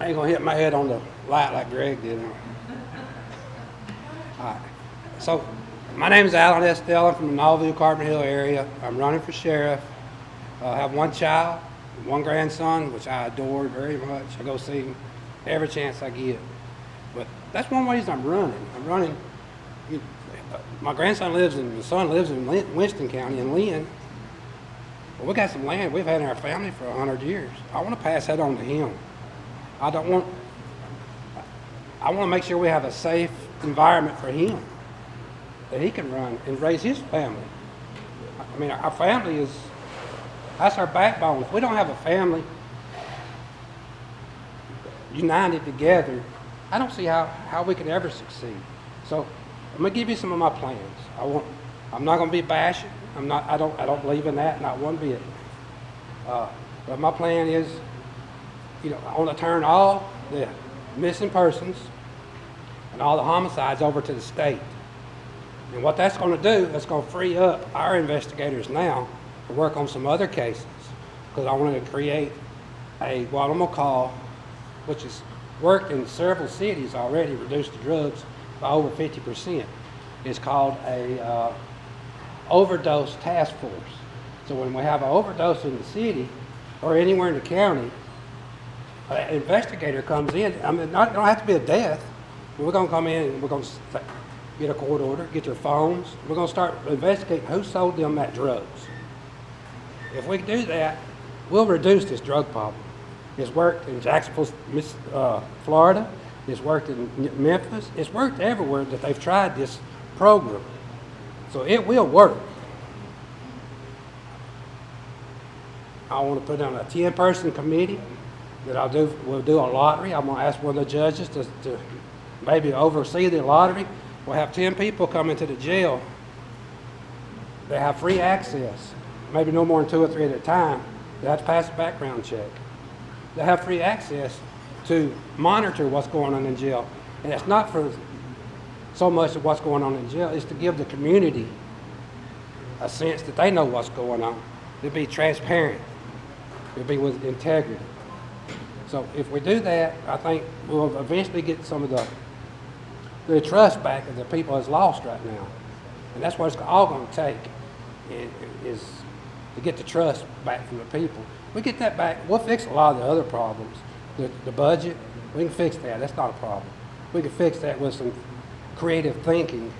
ain't gonna hit my head on the light like Greg did. All right. So, my name is Alan Estell. I'm from the Novelville, Carbon Hill area. I'm running for sheriff. I have one child, one grandson, which I adore very much. I go see him every chance I get. But that's one reason I'm running. My son lives in Winston County in Lynn. Well, we got some land we've had in our family for 100 years. I want to pass that on to him. I want to make sure we have a safe environment for him that he can run and raise his family. I mean, our family that's our backbone. If we don't have a family united together, I don't see how we can ever succeed. So I'm gonna give you some of my plans. I'm not gonna be bashing. I don't believe in that, not one bit. But my plan is, I want to turn all the missing persons and all the homicides over to the state. And what that's going to do, that's going to free up our investigators now to work on some other cases. Because I want to create what I'm going to call, which has worked in several cities already, reduced the drugs by over 50%. It's called a overdose task force. So when we have an overdose in the city or anywhere in the county, an investigator comes in. I mean, it don't have to be a death. We're going to come in and we're going to get a court order, get their phones. We're going to start investigating who sold them that drugs. If we do that, we'll reduce this drug problem. It's worked in Jacksonville, Florida. It's worked in Memphis. It's worked everywhere that they've tried this program. So it will work. I want to put on a 10-person committee that we'll do a lottery. I'm going to ask one of the judges to maybe oversee the lottery. We'll have 10 people come into the jail. They have free access, maybe no more than 2 or 3 at a time. They have to pass a background check. They have free access to monitor what's going on in jail. And it's not for so much of what's going on in jail, it's to give the community a sense that they know what's going on. It'll be transparent. It'll be with integrity. So if we do that, I think we'll eventually get some of the trust back that the people has lost right now. And that's what it's all going to take, is to get the trust back from the people. We get that back, we'll fix a lot of the other problems. The budget, we can fix that. That's not a problem. We can fix that with some creative thinking.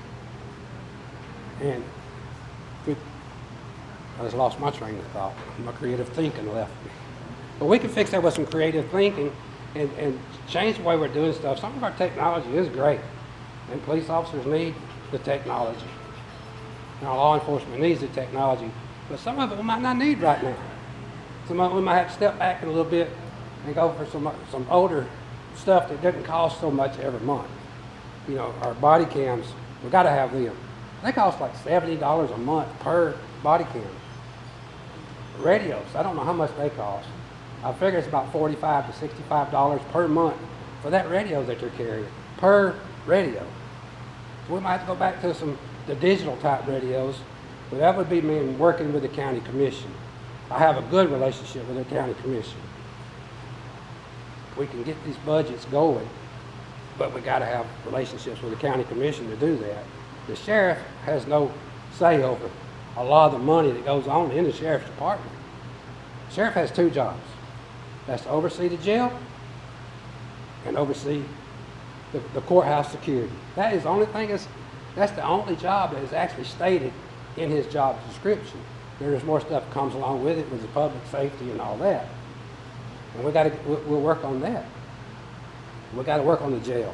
And I just lost my train of thought. My creative thinking left me. But we can fix that with some creative thinking and change the way we're doing stuff. Some of our technology is great, and police officers need the technology. Now, law enforcement needs the technology, but some of it we might not need right now. Some of it we might have to step back a little bit and go for some older stuff that doesn't cost so much every month. Our body cams, we got to have them. They cost like $70 a month per body cam. Radios, I don't know how much they cost. I figure it's about $45 to $65 per month for that radio that they're carrying, per radio. So we might have to go back to the digital type radios, but that would be me working with the county commission. I have a good relationship with the county commission. We can get these budgets going, but we got to have relationships with the county commission to do that. The sheriff has no say over a lot of the money that goes on in the sheriff's department. The sheriff has 2 jobs. That's to oversee the jail and oversee the courthouse security. That is the only thing that's the only job that is actually stated in his job description. There is more stuff that comes along with it, with the public safety and all that. And we'll work on that. We got to work on the jail.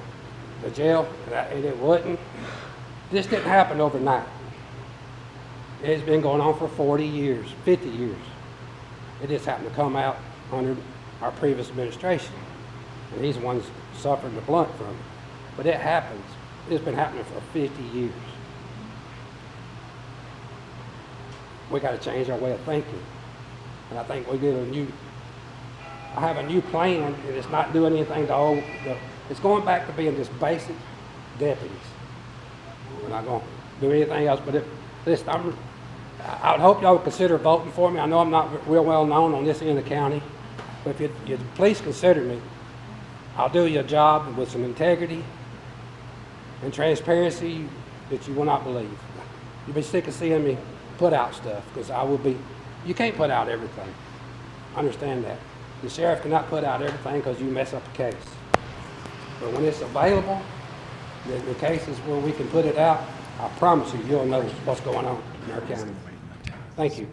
The jail, and it wouldn't. This didn't happen overnight. It's been going on for 40 years, 50 years. It just happened to come out under our previous administration. And these ones suffered the blunt from it. But it happens. It's been happening for 50 years. We got to change our way of thinking. And I think I have a new plan, and it's not doing anything to it's going back to being just basic deputies. We're not going to do anything else, but I would hope y'all would consider voting for me. I know I'm not real well known on this end of the county, but if you'd please consider me. I'll do your job with some integrity and transparency that you will not believe. You'll be sick of seeing me put out stuff because you can't put out everything. Understand that. The sheriff cannot put out everything because you mess up a case. But when it's available, the cases where we can put it out, I promise you, you'll know what's going on in our county. Thank you.